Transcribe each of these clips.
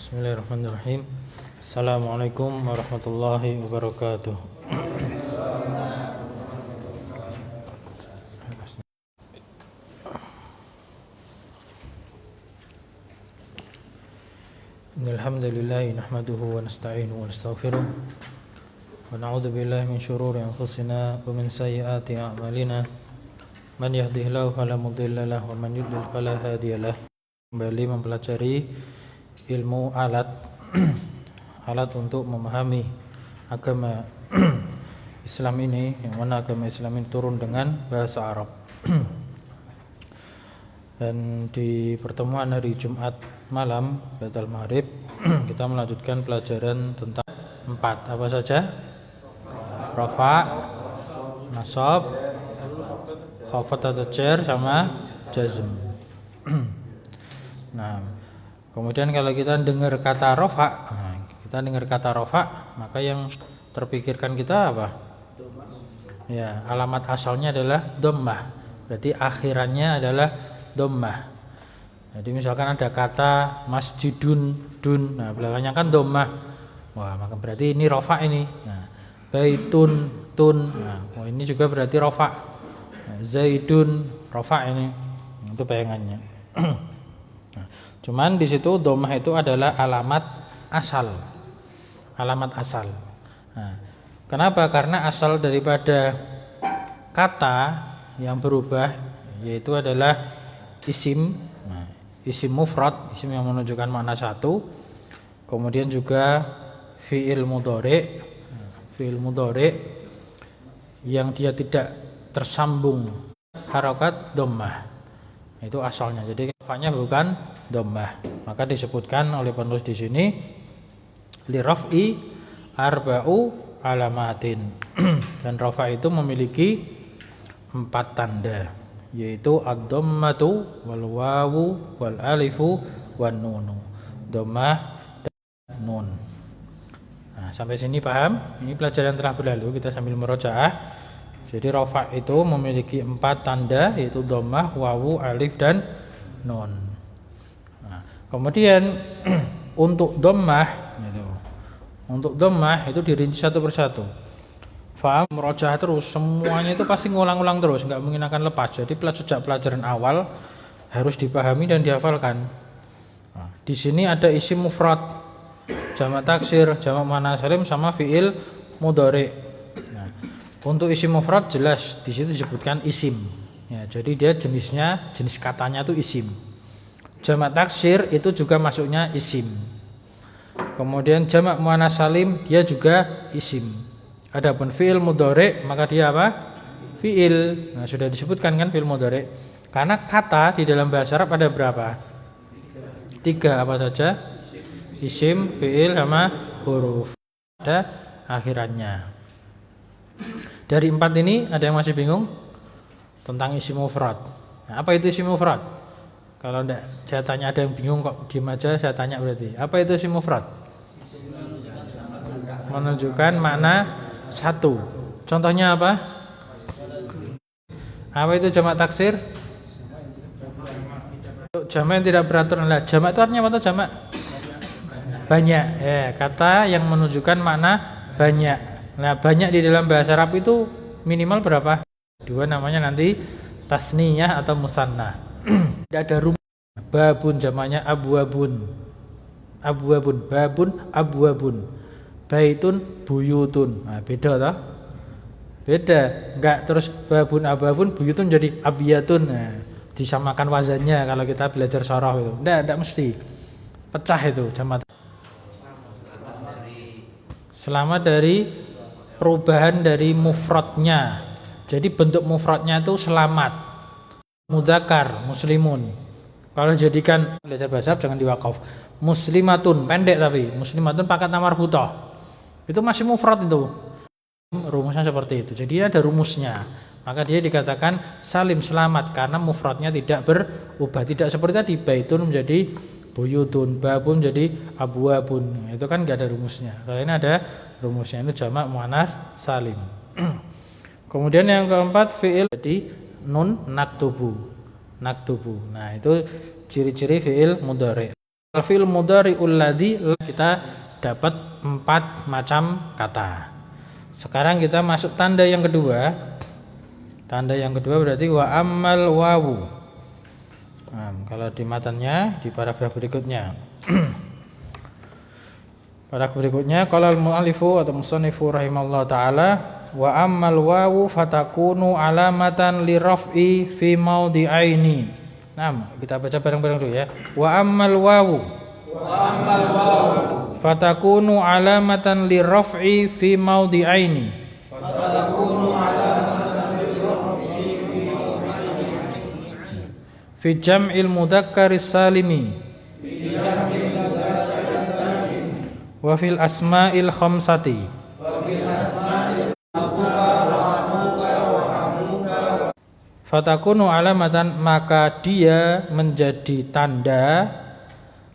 Bismillahirrahmanirrahim. Assalamualaikum warahmatullahi wabarakatuh. Alhamdulillah nahmaduhu wa nasta'inuhu wa nastaghfiruh wa na'udzu billahi min shururi anfusina wa min sayyiati a'malina. Man yahdihillahu fala mudilla lahu wa man yudlil fala hadiyalah. Kembali mempelajari ilmu alat untuk memahami agama Islam ini, yang mana agama Islam ini turun dengan bahasa Arab. Dan di pertemuan hari Jumat malam ba'dal maghrib kita melanjutkan pelajaran tentang 4 apa saja? Rafa, nasab, khafat atau jar, sama jazm. Nah, kemudian kalau kita dengar kata rafa, maka yang terpikirkan kita apa? Ya, alamat asalnya adalah dhammah. Berarti akhirannya adalah dhammah. Jadi misalkan ada kata masjidun dun, nah belakangnya kan dhammah. Wah, maka berarti ini rafa ini. Nah, baitun tun. Nah, ini juga berarti rafa. Nah, zaidun rafa ini. Itu bayangannya. Nah, cuman di situ dhammah itu adalah alamat asal. Nah, kenapa? Karena asal daripada kata yang berubah yaitu adalah isim. Nah, isim mufrad, isim yang menunjukkan makna satu. Kemudian juga fi'il mudhari yang dia tidak tersambung harokat dhammah. Itu asalnya. Jadi kafanya bukan dhammah. Maka disebutkan oleh penulis di sini li raf'i arba'u alamatin. Dan rafa itu memiliki 4 tanda, yaitu ad-dhammatu wal wawu wal alifu wan nunu. Dhammah dan nun. Nah, sampai sini paham? Ini pelajaran telah berlalu, kita sambil murojaah. Jadi rafa itu memiliki 4 tanda, yaitu dhammah, wawu, alif dan nun. Nah, kemudian untuk dhammah itu dirinci satu persatu. Faham, murojaah terus, semuanya itu pasti ngulang-ulang terus, nggak mungkin akan lepas. Jadi sejak pelajaran awal harus dipahami dan dihafalkan. Nah, di sini ada isim mufrad, jamak taksir, jamak muannats salim, sama fiil mudhari. Nah, untuk isim mufrad jelas di situ disebutkan isim. Ya, jadi dia jenis katanya itu isim. Jamak taksir itu juga masuknya isim. Kemudian jamak muannats salim dia juga isim. Adapun fiil mudhari maka dia apa? Fiil. Nah, sudah disebutkan kan fiil mudhari. Karena kata di dalam bahasa Arab ada berapa? 3 apa saja? Isim, fiil sama huruf. Ada akhirannya. Dari 4 ini ada yang masih bingung tentang isim mufrad. Nah, apa itu isim mufrad? Kalau enggak saya tanya, ada yang bingung kok diam aja, saya tanya berarti. Apa itu isim mufrad? Menunjukkan makna satu. Contohnya apa? Apa itu jamak taksir? Jamak yang tidak beraturan. Lah, jamak itu artinya apa tuh jamak? Banyak. Ya, kata yang menunjukkan makna banyak. Nah, banyak di dalam bahasa Arab itu minimal berapa? 2, namanya nanti tasniyah atau musanna. Tidak ada rumus. Babun jamaknya abwabun. Babun abwabun. Baitun buyutun. Nah, beda toh? Beda. Enggak terus babun abwabun buyutun jadi abiyatun. Nah, disamakan wazannya kalau kita belajar soroh itu. Enggak mesti. Pecah itu jamak. Selamat dari perubahan dari mufradnya. Jadi bentuk mufradnya itu selamat. Mudzakkar, muslimun. Kalau jadikan belajar bahasa jangan diwakaf. Muslimatun, pendek tapi muslimatun pakai nama marbutah. Itu masih mufrad itu. Rumusnya seperti itu. Jadi ada rumusnya. Maka dia dikatakan salim, selamat, karena mufradnya tidak berubah. Tidak seperti tadi baitun menjadi buyutun, babun menjadi abwabun. Itu kan enggak ada rumusnya. Kalau ini ada rumusnya, itu jamak muannats salim. Kemudian yang keempat fiil, jadi nun naktubu. Nah, itu ciri-ciri fiil mudhari. Al-fi'l mudhari'ul ladzi, kita dapat 4 macam kata. Sekarang kita masuk tanda yang kedua. Tanda yang kedua berarti wa ammal wawu. Nah, kalau di matanya di paragraf berikutnya. Paragraf berikutnya qala al-mu'allifu atau musannifu rahimallahu taala wa ammal wawu fatakunu alamatan li raf'i fi maudhi'aini. Nah, kita baca bareng-bareng dulu ya. Wa ammal wawu fatakunu alamatan li raf'i fi maudhi'aini. Fi jam'il mudzakkaris salimi wa fil asma'il khamsati. Fatakunu alamatan, maka dia menjadi tanda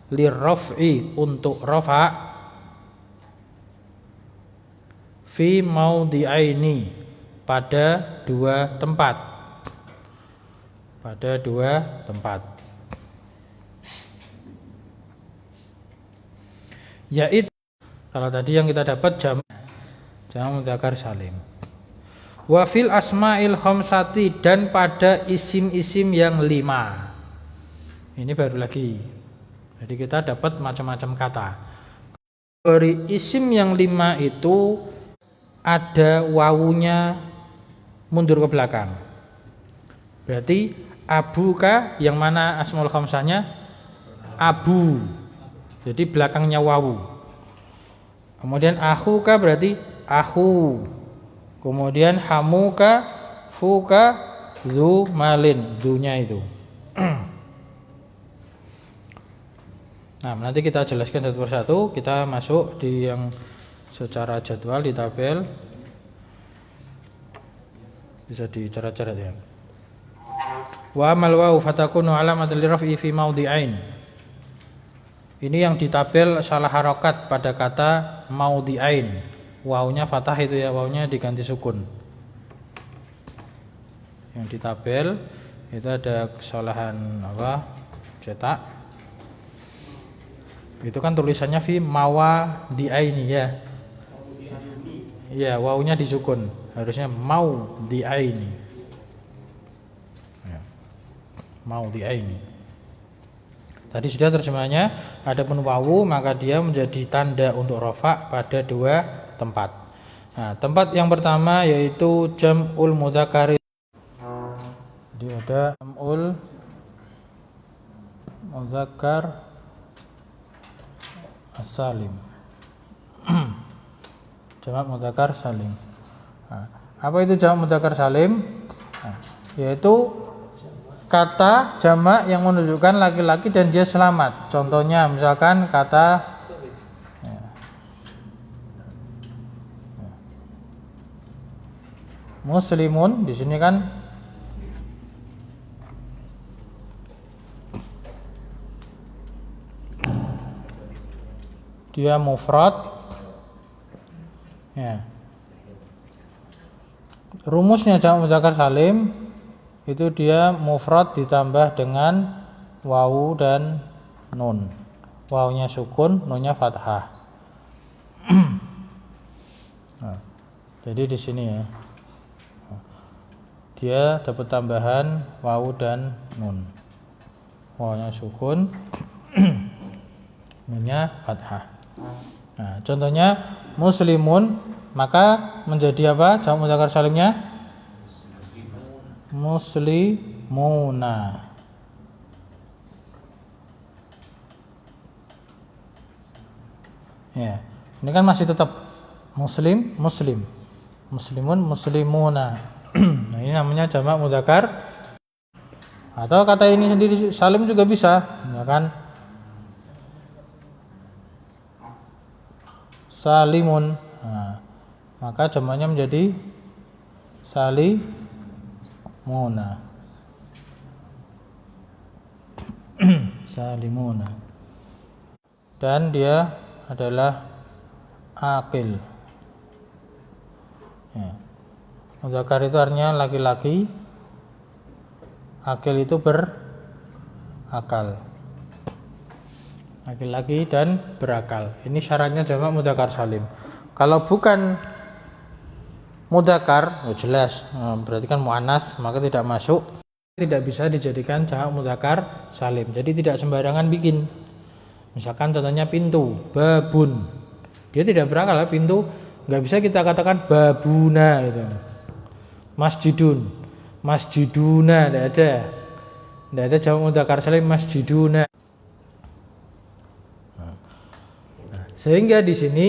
lirraf'i, untuk rafa, fi maudhi'aini, pada 2 tempat. Pada 2 tempat. Yaitu kalau tadi yang kita dapat jamak mudzakkar salim. Wa fil asma'il khamsati, dan pada isim-isim yang 5. Ini baru lagi. Jadi kita dapat macam-macam kata. Dari isim yang 5 itu ada wawunya mundur ke belakang. Berarti abuka, yang mana asmaul khamsahnya abu. Jadi belakangnya wawu. Kemudian akhuka berarti akhu. Kemudian hamuka, fuka, zu malin, zunya itu. Nah, nanti kita jelaskan satu persatu. Kita masuk di yang secara jadwal di tabel. Bisa dicoret-coret ya. Wa amal wawu fatakunu alamatan liraf'i fi maudhi'ain. Ini yang di tabel salah harokat pada kata maudhi'ain. Wawunya fathah itu ya, wawunya diganti sukun. Yang di tabel itu ada kesalahan apa? Cetak. Itu kan tulisannya fi mawadhi'aini ya. Iya, wawunya disukun. Harusnya maudhi'aini. Ya. Maudhi'aini. Tadi sudah terjemahnya, adapun wawu maka dia menjadi tanda untuk rafa pada 2 tempat. Nah, tempat yang pertama yaitu jam'ul mudzakkar. Jadi ada jam'ul mudzakkar as-salim. Jamak mudzakkar salim. Nah, apa itu jamak mudzakkar salim? Nah, yaitu kata jamak yang menunjukkan laki-laki dan dia selamat. Contohnya misalkan kata muslimun, di sini kan dia mufrad. Ya. Rumusnya jamak mudzakkar salim itu dia mufrad ditambah dengan wawu dan nun. Wawunya sukun, nunnya fathah. Nah, jadi di sini ya. Dia dapat tambahan wawu dan nun. Wawunya sukun, nunnya fathah. Nah, contohnya muslimun, maka menjadi apa? Jamak mudzakkar salimnya muslimuna. Ya, ini kan masih tetap muslim, muslimun, muslimuna. Nah, ini namanya jamak mudzakkar. Atau kata ini sendiri salim juga bisa, misalkan salimun. Nah, maka jamaknya menjadi salimuna. Salimuna. Dan dia adalah akil. Ya. Mudzakkar itu artinya laki-laki, akil itu berakal. laki-laki dan berakal. Ini syaratnya jamak mudzakkar salim. Kalau bukan mudzakkar, jelas berarti kan muannas, maka tidak masuk, tidak bisa dijadikan jamak mudzakkar salim. Jadi tidak sembarangan bikin. Misalkan contohnya pintu, babun, dia tidak berakal, pintu nggak bisa kita katakan babuna gitu. Masjidun, masjiduna, tidak ada jamak mudzakkar salim masjiduna. Sehingga di sini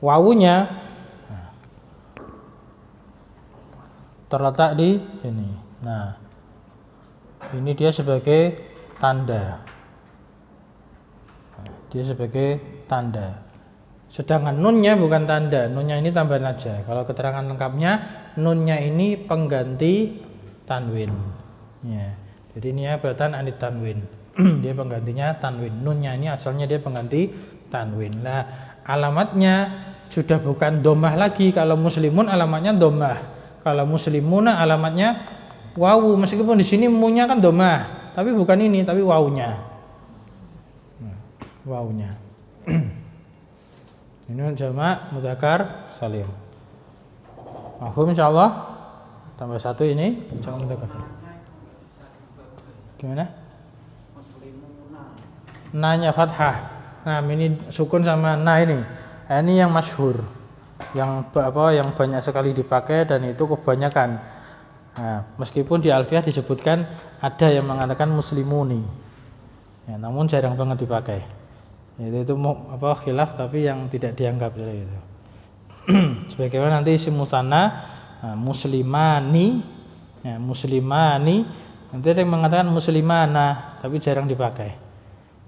wawunya terletak di sini. Nah, ini dia sebagai tanda. Dia sebagai tanda. Sedangkan nunnya bukan tanda, nunnya ini tambahan aja. Kalau keterangan lengkapnya, nunnya ini pengganti tanwin. Ya. Jadi ini niabatan anit tanwin. Dia penggantinya tanwin. Nunnya ini asalnya dia pengganti tanwin. Nah, alamatnya sudah bukan dhammah lagi. Kalau muslimun alamatnya dhammah. Kalau muslimuna alamatnya wawu. Meskipun di sini munya kan dhammah, tapi bukan ini, tapi wawunya. Wawunya. Ini jamak mudzakkar salim. Mahfum insyaallah. Tambah satu ini jamak mudzakkar. Gimana? Nanya fathah. Nah, ini sukun sama na ini. Nah, ini yang masyhur. Yang banyak sekali dipakai dan itu kebanyakan. Nah, meskipun di Alfiyah disebutkan ada yang mengatakan muslimuni. Ya, namun jarang banget dipakai. Itu khilaf tapi yang tidak dianggap seperti itu. Sebagaimana nanti isim musanna muslimani, ya, muslimani, nanti ada yang mengatakan muslimana tapi jarang dipakai.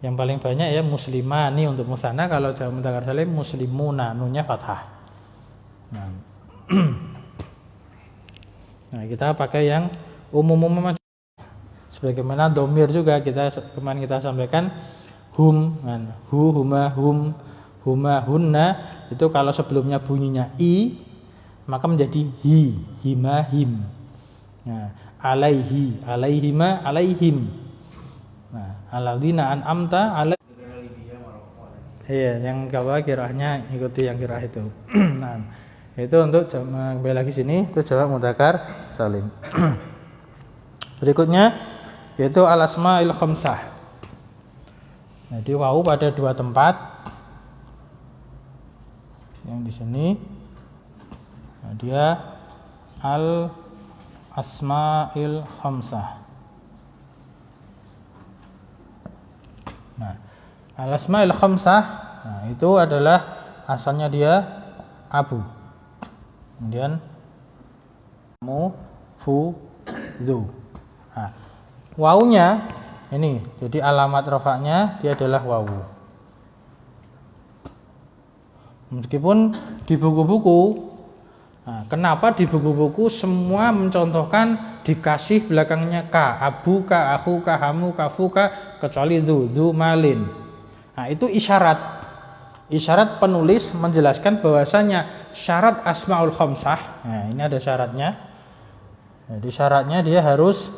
Yang paling banyak ya muslimani untuk musanna, kalau jamak mudzakkar salim muslimuna, nunnya fathah. Nah, kita pakai yang umum-umum. Sebagaimana domir juga kemarin kita sampaikan hum, hu, huma, hum, huma, hunna, itu kalau sebelumnya bunyinya i maka menjadi hi, hima, him. Nah, alaihi, alaihima, alaihim. Nah, alladzina an'amta alaihim. Iya, yang kawal kirahnya ikuti yang kirah itu. Nah, itu untuk kembali lagi sini itu jamak mudzakkar salim. Berikutnya yaitu al-asmaul khamsah. Jadi wawu pada dua tempat. Yang di sini nah, dia al-asmaul khamsah. Nah, al-asmaul khamsah, nah, itu adalah asalnya dia abu. Kemudian mu, fu, zu. Nah, wawunya ini, jadi alamat rafa'nya dia adalah wawu. Meskipun di buku-buku, nah, kenapa di buku-buku semua mencontohkan dikasih belakangnya ka, abu, ka, aku, ka, hamu, kafu, ka, kecuali zu malin. Nah, itu isyarat penulis menjelaskan bahwasanya syarat asmaul khamsah. Nah, ini ada syaratnya. Jadi syaratnya dia harus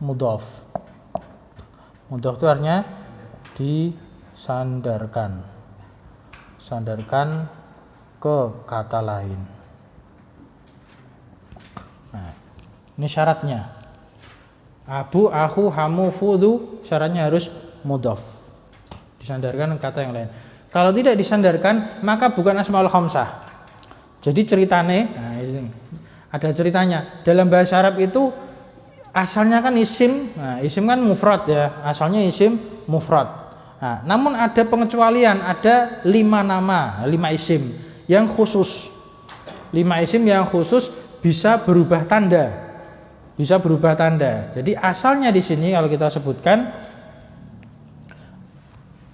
mudhaf. Mudhaf itu artinya disandarkan. Sandarkan ke kata lain. Nah, ini syaratnya. Abu, aku, hamu, fudu, syaratnya harus mudhaf. Disandarkan ke kata yang lain. Kalau tidak disandarkan, maka bukan asmaul khamsah. Jadi ceritanya, nah ini ada ceritanya. Dalam bahasa Arab itu asalnya kan isim, nah isim kan mufrad ya, asalnya isim mufrad. Nah, namun ada pengecualian, ada 5 nama, 5 isim yang khusus. 5 isim yang khusus bisa berubah tanda. Bisa berubah tanda. Jadi asalnya di sini kalau kita sebutkan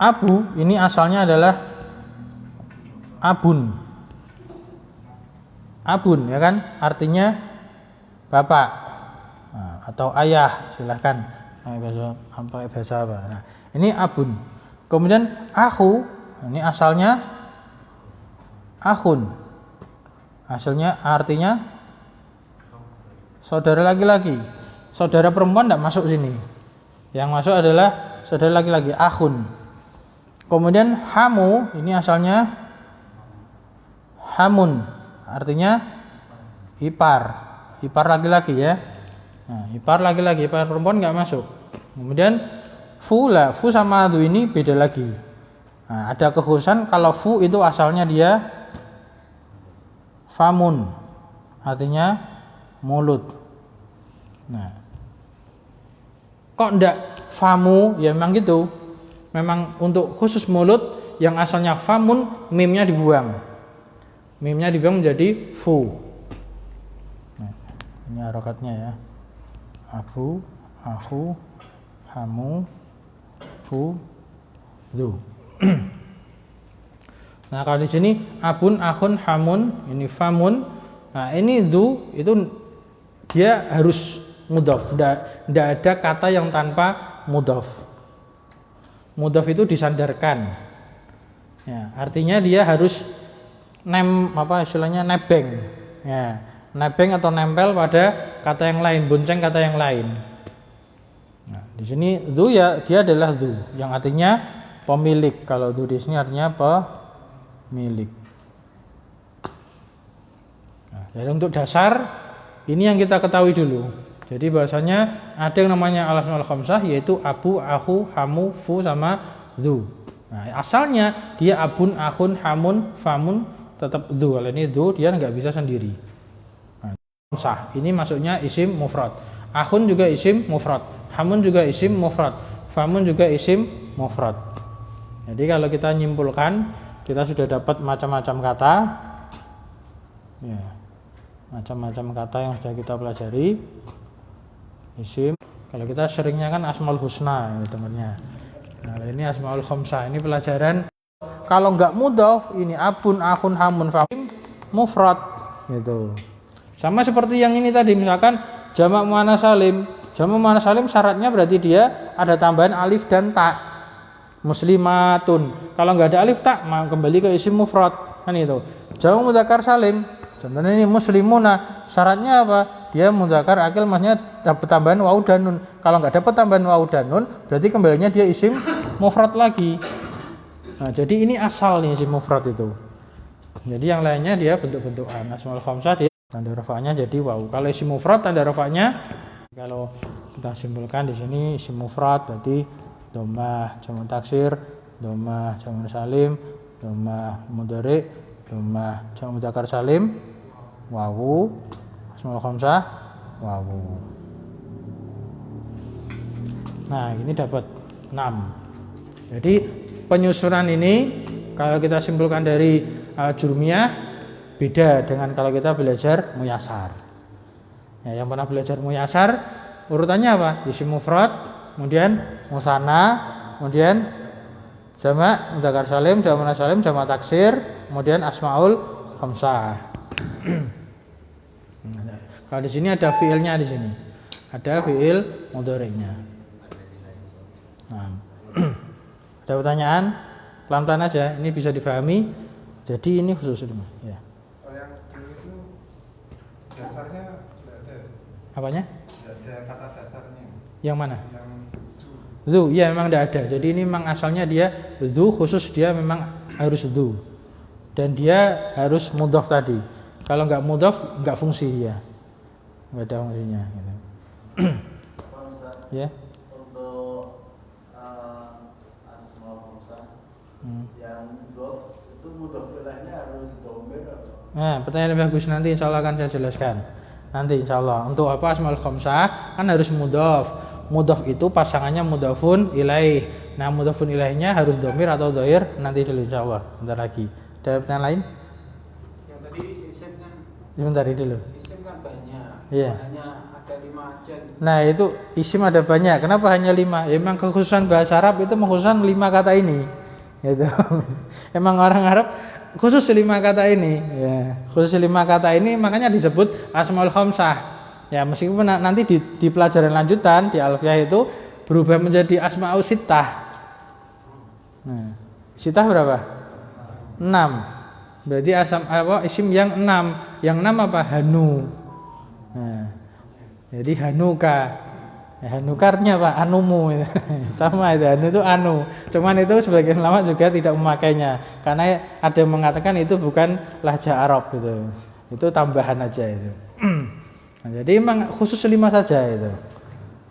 abu, ini asalnya adalah abun. Abun ya kan, artinya bapak, nah, atau ayah, silahkan bahasa apa. Nah, ini abun. Kemudian aku, ini asalnya akhun. Hasilnya artinya saudara laki-laki. Saudara perempuan tidak masuk sini. Yang masuk adalah saudara laki-laki, akhun. Kemudian hamu, ini asalnya hamun, artinya ipar. Ipar laki-laki ya. Nah, ipar laki-laki, ipar perempuan nggak masuk. Kemudian fu sama dhu ini beda lagi. Nah, ada kekhususan kalau fu itu asalnya dia famun, artinya mulut. Nah, kok ndak famu? Ya memang gitu. Memang untuk khusus mulut yang asalnya famun, mimnya dibuang. Mimnya dibuang menjadi fu. Nah, ini harokatnya ya. Abu, aku, hamu, fu, dhu. Nah, kalau di sini abun, akhun, hamun, ini famun. Nah, ini dhu itu dia harus mudhaf. Tidak ada kata yang tanpa mudhaf. Mudhaf itu disandarkan. Ya, artinya dia harus nebeng. Ya, nebeng atau nempel pada kata yang lain, bonceng kata yang lain. Nah, di sini dhu ya dia adalah dhu yang artinya pemilik. Kalau dhu di sini artinya pemilik. Nah, jadi untuk dasar ini yang kita ketahui dulu. Jadi bahasanya ada yang namanya al-asmaul khamsah yaitu abu, aku, hamu, fu sama dhu. Nah, asalnya dia abun, akhun, hamun, famun tetap dhu. Kalau ini dhu dia nggak bisa sendiri. Nah, khamsah ini masuknya isim mufrad. Akhun juga isim mufrad. Hamun juga isim mufrad. Famun juga isim mufrad. Jadi kalau kita nyimpulkan kita sudah dapat macam-macam kata. Ya. Macam-macam kata yang sudah kita pelajari. Isim, kalau kita seringnya kan asmaul husna ya temannya. Nah, ini asmaul khamsah, ini pelajaran. Kalau nggak mudhaf, ini abun, akhun, hamun, famun, mufrad gitu. Sama seperti yang ini tadi, misalkan jamak muannats salim. Jamak muannats salim syaratnya berarti dia ada tambahan alif dan ta. Muslimatun. Kalau nggak ada alif ta, kembali ke isim mufrad kan itu. Jamak mudzakkar salim. Contohnya ini muslimuna, syaratnya apa? Dia mudzakkar akil, maksudnya dapat tambahan waw dan nun. Kalau nggak dapat tambahan waw dan nun, berarti kembalinya dia isim mufrad lagi. Nah, jadi ini asal nih isim mufrad itu. Jadi yang lainnya dia bentuk-bentukan. Asmaul khamsah dia tanda rafa'nya jadi waw. Kalau isim mufrad tanda rafa'nya, kalau kita simpulkan di sini isim mufrad berarti dhammah, jamak taksir, dhammah, jamak salim, dhammah mudhari, dhammah jamak mudzakkar salim, wawu. Asmaul khamsah wawu. Nah, ini dapat 6. Jadi penyusunan ini kalau kita simpulkan dari jurmiyah beda dengan kalau kita belajar muyasar. Ya, yang pernah belajar muyasar urutannya apa? Isim mufrad, kemudian musanna, kemudian jamak mudzakkar salim, jamak muannats salim, jamak taksir, kemudian asmaul khamsah. Kalau di sini ada fiilnya di sini. Ada fiil mudhari'nya. Nah. Ada pertanyaan? Pelan-pelan aja, ini bisa difahami. Jadi ini khusus ini, ya. Kalau yang itu dasarnya tidak ada. Apanya? Tidak ada kata dasarnya. Yang mana? Yang Dhu, iya memang tidak ada. Jadi ini memang asalnya dia dhu, khusus dia memang harus dhu. Dan dia harus mudhaf tadi. Kalau nggak mudhaf nggak fungsi dia. Nggak ada fungsinya gitu. Ya. Untuk asmaul khamsah yang mudhaf itu mudhaf ilaihinya harus dhamir atau? Nah, pertanyaan yang bagus, nanti insya Allah akan saya jelaskan. Nanti insya Allah. Untuk apa asmaul khamsah kan harus mudhaf. Mudhaf itu pasangannya mudhafun ilaih. Nah, mudhafun ilaihnya harus dhamir atau dhair. Nanti dulu insya Allah. Bentar lagi. Ada pertanyaan lain? Yang tadi isim kan? Sebentar dulu. Isim kan banyak. Iya. Hanya ada 5 aja gitu. Nah, itu isim ada banyak. Kenapa hanya 5? Ya, memang kekhususan bahasa Arab itu mengkhususkan 5 kata ini. Gitu. Emang orang Arab khusus 5 kata ini. Ya, khusus 5 kata ini makanya disebut asmaul khamsah. Ya, meskipun nanti di pelajaran lanjutan di alfiyah itu berubah menjadi asmaul sittah. Nah, sittah berapa? 6. Berarti isim yang 6. Yang 6 apa? Hanu. Nah, jadi hanuka. Ya, nukarnya Pak, anumu. Sama itu, anu itu anu. Cuman itu sebagian ulama juga tidak memakainya karena ada yang mengatakan itu bukan lahjah Arab gitu. Itu tambahan aja itu. Nah, jadi memang khusus 5 saja itu.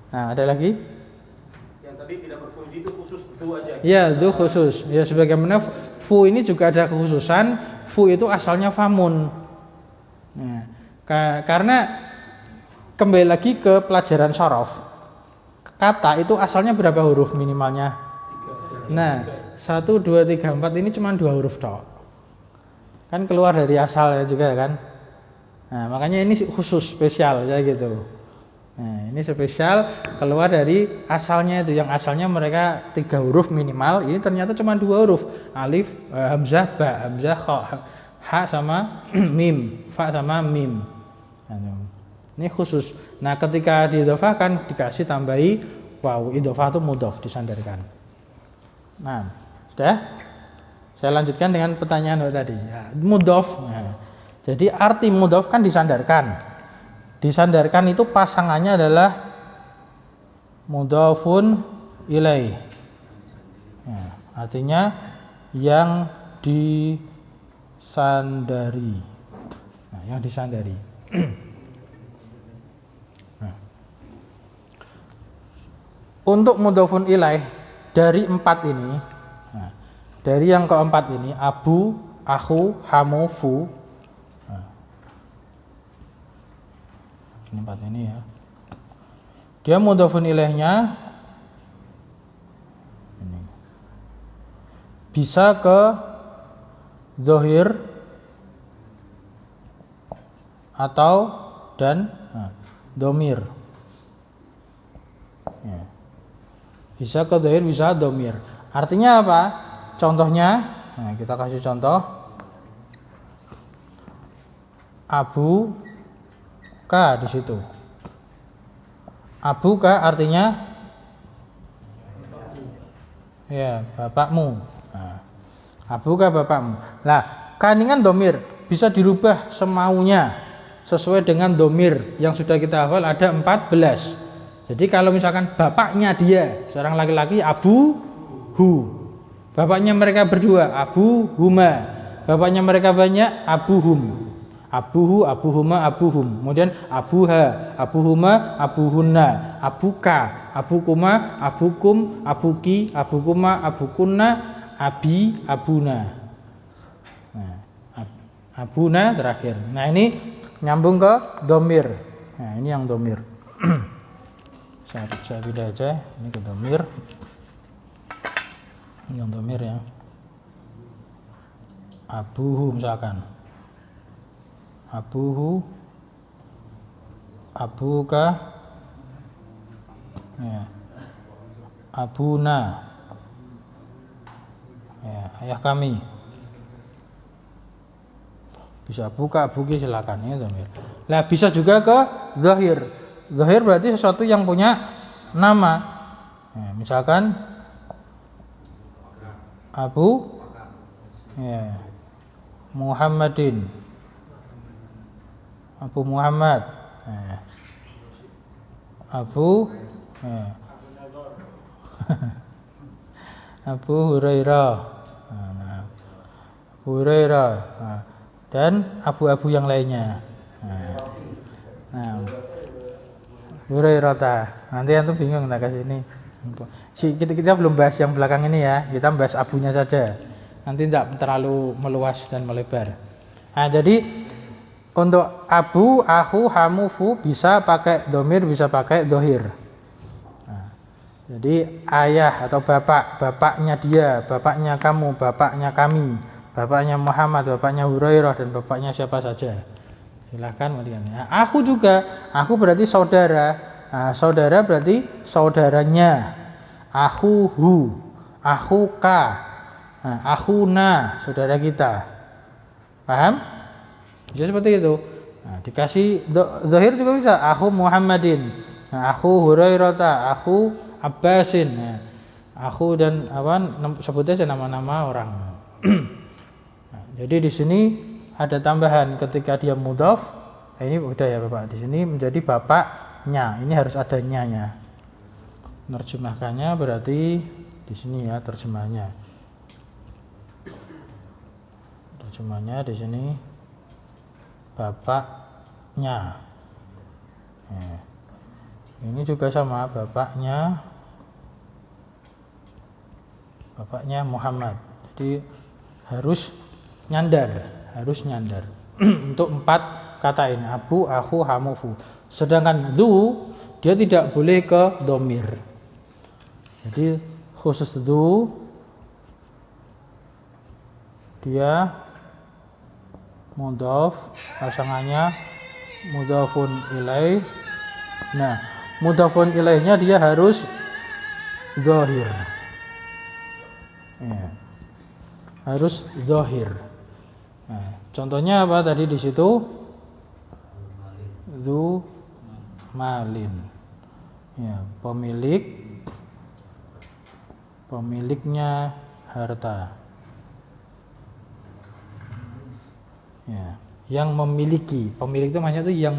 Nah, ada lagi? Yang tadi tidak berfungsi itu khusus itu aja. Ya, itu khusus. Ya, sebagaimana fu ini juga ada kekhususan. Fu itu asalnya famun. Nah, karena kembali lagi ke pelajaran shorof. Kata itu asalnya berapa huruf minimalnya? Nah, 1, 2, 3, 4 ini cuma 2 huruf tok. Kan keluar dari asalnya juga kan. Nah, makanya ini khusus spesial ya gitu. Nah, ini spesial keluar dari asalnya itu, yang asalnya mereka 3 huruf minimal, ini ternyata cuma 2 huruf. Alif, hamzah, ba, hamzah, kha, ha sama mim, fa sama mim. Nah, ini khusus. Nah, ketika diidhofahkan dikasih tambahi waw, idhofah itu mudhof, disandarkan. Nah, sudah? Saya lanjutkan dengan pertanyaan tadi. Ya, mudhof. Nah, jadi arti mudhof kan disandarkan. Disandarkan itu pasangannya adalah mudhofun ilaih. Ya, artinya yang disandari. Nah, yang disandari. Untuk mudhofun ilaih dari 4 ini, nah, dari yang keempat ini, abu, akhu, hamu, fu. Nah, ini 4 ini ya. Dia mudhofun ilaihnya ini. Bisa ke dzohir atau dan domir. Ya. Bisa ke dzohir, bisa domir. Artinya apa? Contohnya, nah kita kasih contoh. Abu ka di situ. Abu ka artinya ya bapakmu. Nah, abu ka bapakmu. Nah, kandungan domir bisa dirubah semaunya sesuai dengan domir yang sudah kita hafal ada 14. Jadi kalau misalkan bapaknya dia seorang laki-laki abu hu, bapaknya mereka berdua abu huma, bapaknya mereka banyak abu hum, abuhu, abuhuma, abuhum, kemudian abuha, abuhuma, abuhunna, abuka, abukuma, abukum, abuki, abukuma, abukunna, abi, abuna. Nah, abuna terakhir. Nah, ini nyambung ke domir. Nah, ini yang domir. Saya pindah aja, ini ke domir. Ini yang domir ya. Abuhu misalkan. Abuhu, abuka, ya. Abuna, ya, ayah kami. Bisa abuka, abuki silakan ya domir. Nah, bisa juga ke zahir. Zahir berarti sesuatu yang punya nama. Ya, misalkan Abu ya, Muhammadin, Abu Muhammad, ya. Abu ya. Abu Hurairah, nah, Abu Hurairah, nah, dan abu-abu yang lainnya. Nah, Hurairah. Nanti antum bingung tak kasih ini. Kita belum bahas yang belakang ini ya. Kita bahas abunya saja. Nanti tidak terlalu meluas dan melebar. Nah, jadi untuk abu, akhu, hamu, fu bisa pakai domir, bisa pakai dohir. Nah, jadi ayah atau bapak, bapaknya dia, bapaknya kamu, bapaknya kami, bapaknya Muhammad, bapaknya Hurairah, dan bapaknya siapa saja. Silahkan melihat. Nah, aku juga, aku berarti saudara. Nah, saudara berarti saudaranya. Akhuhu, akhuka, nah, akhuna, saudara kita. Paham? Bisa seperti itu. Nah, dikasih zahir juga bisa. Akhu Muhammadin, nah, akhu Hurairah, akhu Abbasin. Nah, akhu dan apa? Sebut aja nama-nama orang. Nah, jadi di sini ada tambahan ketika dia mudhaf. Ini udah ya Bapak. Di sini menjadi bapaknya. Ini harus ada nya-nya. Nerjemahkannya berarti di sini ya terjemahnya. Terjemahnya di sini bapaknya. Ya. Ini juga sama bapaknya Muhammad. Jadi harus nyandar untuk 4 kata ini, abu, akhu, hamufu. Sedangkan du dia tidak boleh ke domir. Jadi khusus du dia mudhaf, pasangannya mudhafun ilaih. Nah, mudhafun ilaihnya dia harus zahir. Ya. Harus zahir. Nah, contohnya apa tadi di situ? Zu malin. Ya, pemiliknya harta. Ya, yang memiliki. Pemilik itu maksudnya itu yang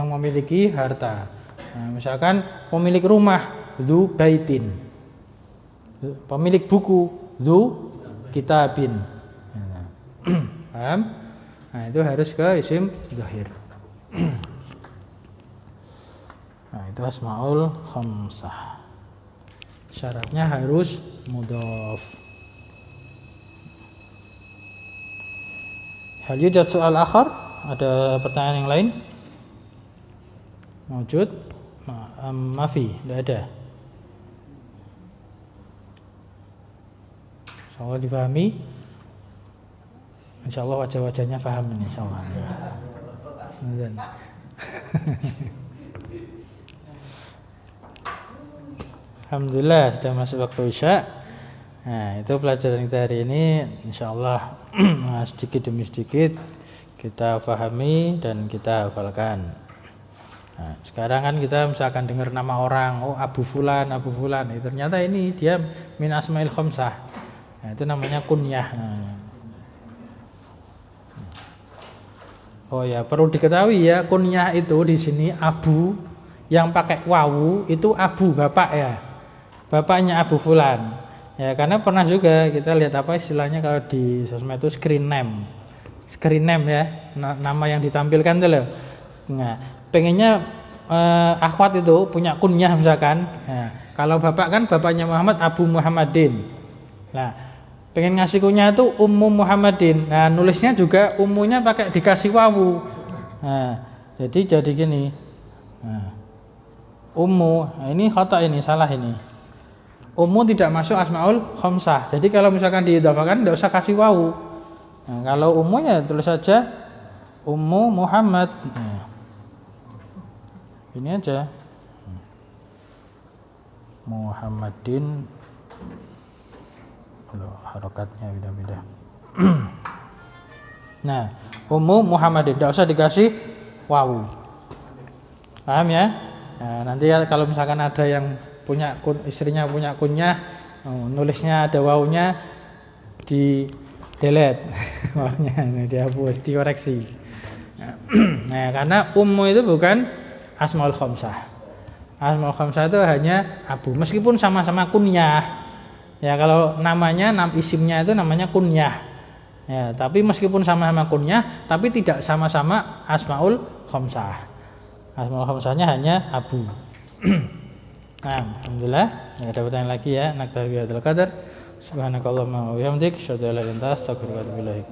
memiliki harta. Nah, misalkan pemilik rumah zu baitin. Pemilik buku zu kitabin. Nah, paham? Nah, itu harus ke isim zahir. Nah, itu asmaul khamsah. Syaratnya harus mudhaf. Hal yujad soal akhar? Ada pertanyaan yang lain? Mawjud? Mafi, tidak ada. Insyaallah difahami. Insyaallah wajah-wajahnya paham ini insyaallah. Alhamdulillah sudah masuk waktu Isya. Nah, itu pelajaran kita hari ini insyaallah sedikit demi sedikit kita pahami dan kita hafalkan. Nah, sekarang kan kita misalkan dengar nama orang, oh Abu Fulan, ternyata ini dia min asmail khamsah. Nah, itu namanya kunyah. Oh ya, perlu diketahui ya, kunyah itu di sini Abu yang pakai wawu itu Abu bapak ya. Bapaknya Abu Fulan. Ya, karena pernah juga kita lihat apa istilahnya kalau di sosmed itu screen name. Screen name ya, nama yang ditampilkan itu loh. Nah, pengennya akhwat itu punya kunyah misalkan. Nah, kalau bapak kan bapaknya Muhammad Abu Muhammadin. Nah, pengen ngasih kunyah itu Ummu Muhammadin. Nah, nulisnya juga ummunya pakai dikasih wawu. Nah, jadi gini. Nah, Ummu, nah ini khata ini, salah ini. Ummu tidak masuk asmaul khamsah. Jadi kalau misalkan diidhafakan tidak usah kasih wawu. Nah, kalau ummu ya tulis saja Ummu Muhammad. Nah, ini aja. Muhammadin. Loh, harokatnya beda-beda. Nah, Ummu Muhammadin tidak usah dikasih wawu. Paham ya? Nah, nanti ya kalau misalkan ada yang punya istrinya punya kunyah, nulisnya ada wawunya di delete, wawunya dihapus, dikoreksi. Nah, karena ummu itu bukan asmaul khamsah. Asmaul khamsah itu hanya abu, meskipun sama-sama kunyah. Ya, kalau namanya isimnya itu namanya kunyah. Ya, tapi meskipun sama-sama kunyah, tapi tidak sama-sama asmaul khamsah. Asmaul khamsahnya hanya abu. Nah, alhamdulillah, ya, ada pertanyaan lagi ya. Naktabi hadzal qadar. Subhanakallahumma wa bihamdik, asyhadu an la ilaha illa anta, astaghfiruka wa atubu ilaik.